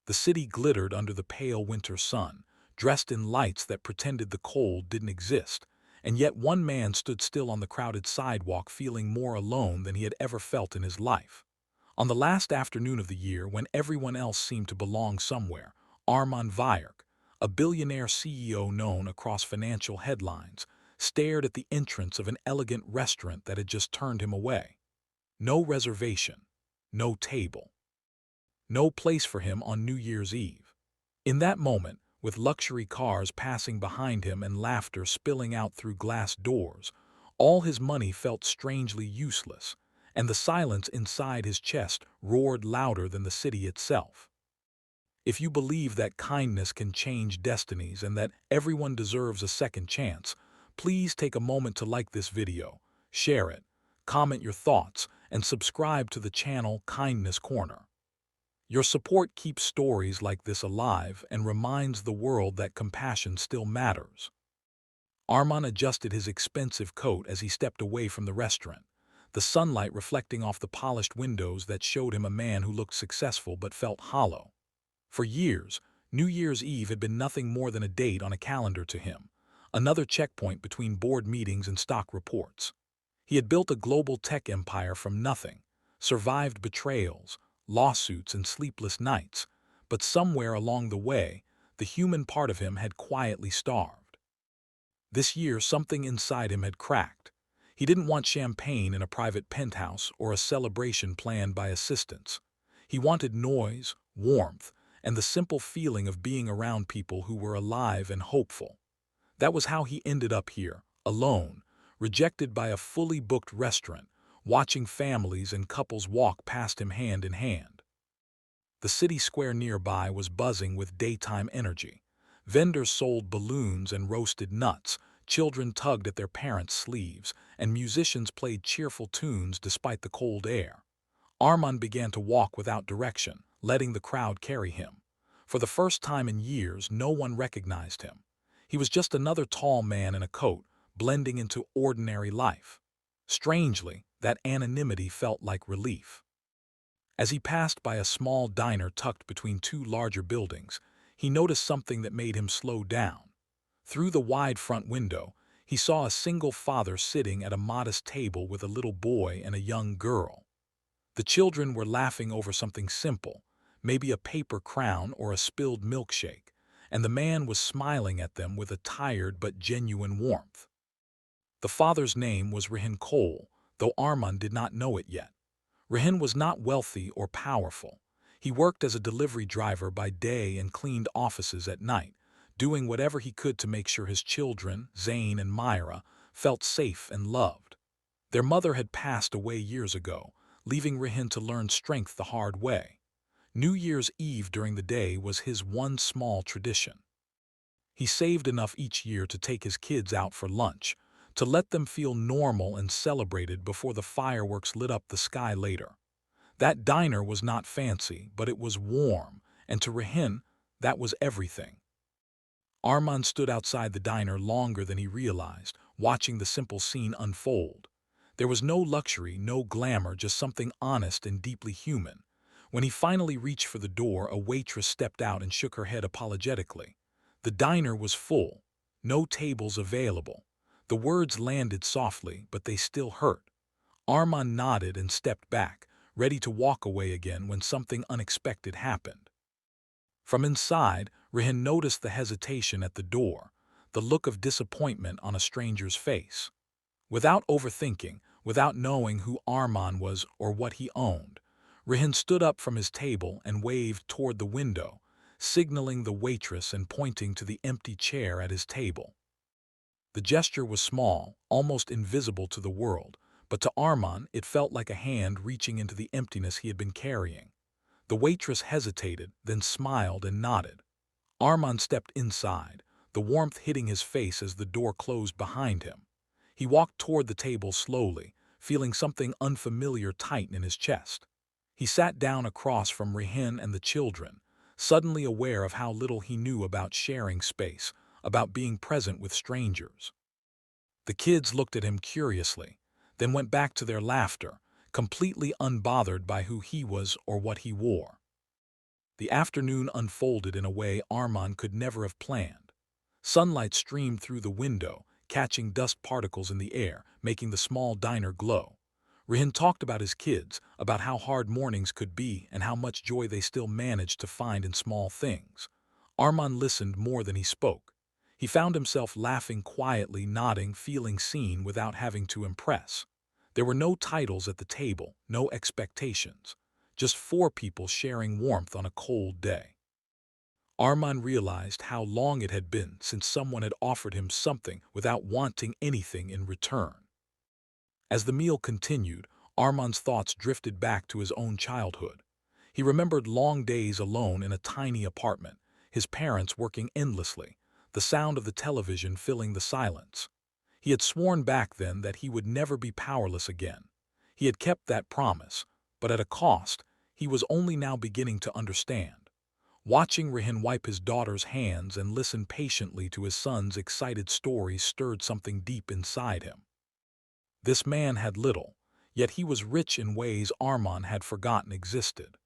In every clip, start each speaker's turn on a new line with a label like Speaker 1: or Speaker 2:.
Speaker 1: The city glittered under the pale winter sun, dressed in lights that pretended the cold didn't exist, and yet one man stood still on the crowded sidewalk feeling more alone than he had ever felt in his life. On the last afternoon of the year, when everyone else seemed to belong somewhere, Armand Vyerk, a billionaire CEO known across financial headlines, stared at the entrance of an elegant restaurant that had just turned him away. No reservation, no table, no place for him on New Year's Eve. In that moment, with luxury cars passing behind him and laughter spilling out through glass doors, all his money felt strangely useless, and the silence inside his chest roared louder than the city itself. If you believe that kindness can change destinies and that everyone deserves a second chance, please take a moment to like this video, share it, comment your thoughts, and subscribe to the channel Kindness Corner. Your support keeps stories like this alive and reminds the world that compassion still matters. Armand adjusted his expensive coat as he stepped away from the restaurant, the sunlight reflecting off the polished windows that showed him a man who looked successful but felt hollow. For years, New Year's Eve had been nothing more than a date on a calendar to him, another checkpoint between board meetings and stock reports. He had built a global tech empire from nothing, survived betrayals, lawsuits, and sleepless nights, but somewhere along the way, the human part of him had quietly starved. This year, something inside him had cracked. He didn't want champagne in a private penthouse or a celebration planned by assistants. He wanted noise, warmth, and the simple feeling of being around people who were alive and hopeful. That was how he ended up here, alone, rejected by a fully booked restaurant, watching families and couples walk past him hand in hand. The city square nearby was buzzing with daytime energy. Vendors sold balloons and roasted nuts, children tugged at their parents' sleeves, and musicians played cheerful tunes despite the cold air. Armand began to walk without direction, letting the crowd carry him. For the first time in years, no one recognized him. He was just another tall man in a coat, blending into ordinary life. Strangely, that anonymity felt like relief. As he passed by a small diner tucked between two larger buildings, he noticed something that made him slow down. Through the wide front window, he saw a single father sitting at a modest table with a little boy and a young girl. The children were laughing over something simple, maybe a paper crown or a spilled milkshake, and the man was smiling at them with a tired but genuine warmth. The father's name was Rehan Cole, though Armand did not know it yet. Rehan was not wealthy or powerful. He worked as a delivery driver by day and cleaned offices at night, doing whatever he could to make sure his children, Zayn and Myra, felt safe and loved. Their mother had passed away years ago, leaving Rehan to learn strength the hard way. New Year's Eve during the day was his one small tradition. He saved enough each year to take his kids out for lunch, to let them feel normal and celebrated before the fireworks lit up the sky later. That diner was not fancy, but it was warm, and to Rehan, that was everything. Armand stood outside the diner longer than he realized, watching the simple scene unfold. There was no luxury, no glamour, just something honest and deeply human. When he finally reached for the door, a waitress stepped out and shook her head apologetically. The diner was full, no tables available. The words landed softly, but they still hurt. Armand nodded and stepped back, ready to walk away again when something unexpected happened. From inside, Rehan noticed the hesitation at the door, the look of disappointment on a stranger's face. Without overthinking, without knowing who Armand was or what he owned, Rehan stood up from his table and waved toward the window, signaling the waitress and pointing to the empty chair at his table. The gesture was small, almost invisible to the world, but to Armand it felt like a hand reaching into the emptiness he had been carrying. The waitress hesitated, then smiled and nodded. Armand stepped inside, the warmth hitting his face as the door closed behind him. He walked toward the table slowly, feeling something unfamiliar tighten in his chest. He sat down across from Rehan and the children, suddenly aware of how little he knew about sharing space, about being present with strangers. The kids looked at him curiously, then went back to their laughter, completely unbothered by who he was or what he wore. The afternoon unfolded in a way Armand could never have planned. Sunlight streamed through the window, catching dust particles in the air, making the small diner glow. Rehan talked about his kids, about how hard mornings could be and how much joy they still managed to find in small things. Armand listened more than he spoke. He found himself laughing quietly, nodding, feeling seen without having to impress. There were no titles at the table, no expectations. Just four people sharing warmth on a cold day. Armand realized how long it had been since someone had offered him something without wanting anything in return. As the meal continued, Armand's thoughts drifted back to his own childhood. He remembered long days alone in a tiny apartment, his parents working endlessly, the sound of the television filling the silence. He had sworn back then that he would never be powerless again. He had kept that promise, but at a cost he was only now beginning to understand. Watching Rehan wipe his daughter's hands and listen patiently to his son's excited stories stirred something deep inside him. This man had little, yet he was rich in ways Armand had forgotten existed.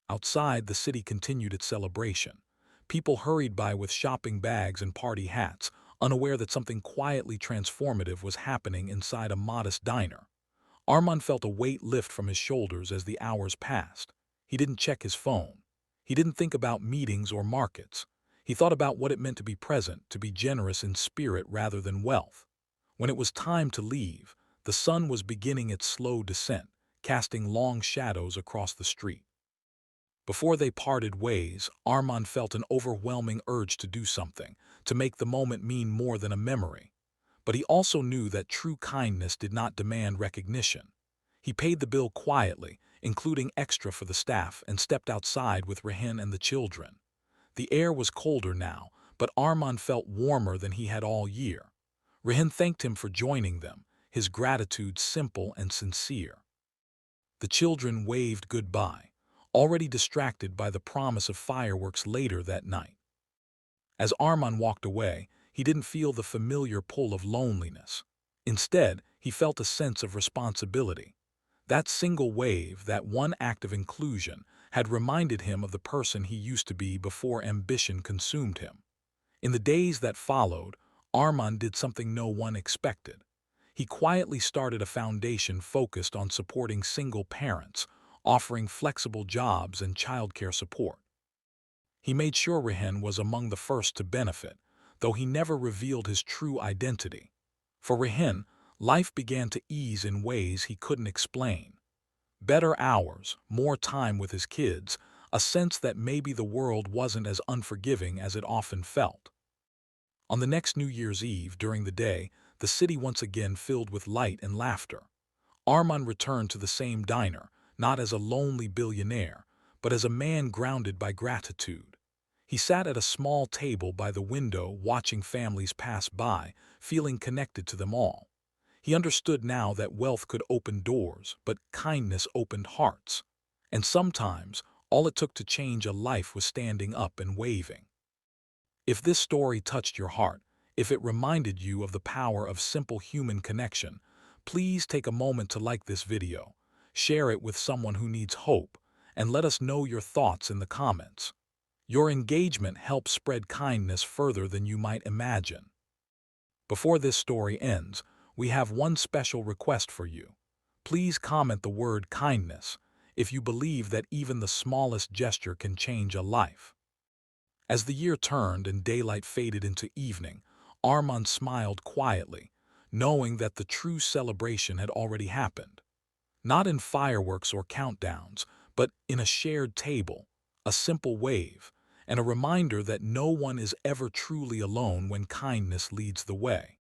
Speaker 1: Outside, the city continued its celebration. People hurried by with shopping bags and party hats, unaware that something quietly transformative was happening inside a modest diner. Armand felt a weight lift from his shoulders as the hours passed. He didn't check his phone. He didn't think about meetings or markets. He thought about what it meant to be present, to be generous in spirit rather than wealth. When it was time to leave, the sun was beginning its slow descent, casting long shadows across the street. Before they parted ways, Armand felt an overwhelming urge to do something, to make the moment mean more than a memory. But he also knew that true kindness did not demand recognition. He paid the bill quietly, including extra for the staff, and stepped outside with Rehan and the children. The air was colder now, but Armand felt warmer than he had all year. Rehan thanked him for joining them, his gratitude simple and sincere. The children waved goodbye, already distracted by the promise of fireworks later that night. As Armand walked away, he didn't feel the familiar pull of loneliness. Instead, he felt a sense of responsibility. That single wave, that one act of inclusion, had reminded him of the person he used to be before ambition consumed him. In the days that followed, Armand did something no one expected. He quietly started a foundation focused on supporting single parents, offering flexible jobs and childcare support. He made sure Rehan was among the first to benefit, though he never revealed his true identity. For Rehan, life began to ease in ways he couldn't explain. Better hours, more time with his kids, a sense that maybe the world wasn't as unforgiving as it often felt. On the next New Year's Eve, during the day, the city once again filled with light and laughter. Armand returned to the same diner, not as a lonely billionaire, but as a man grounded by gratitude. He sat at a small table by the window watching families pass by, feeling connected to them all. He understood now that wealth could open doors, but kindness opened hearts. And sometimes, all it took to change a life was standing up and waving. If this story touched your heart, if it reminded you of the power of simple human connection, please take a moment to like this video, share it with someone who needs hope, and let us know your thoughts in the comments. Your engagement helps spread kindness further than you might imagine. Before this story ends, we have one special request for you. Please comment the word kindness if you believe that even the smallest gesture can change a life. As the year turned and daylight faded into evening, Armand smiled quietly, knowing that the true celebration had already happened. Not in fireworks or countdowns, but in a shared table, a simple wave, and a reminder that no one is ever truly alone when kindness leads the way.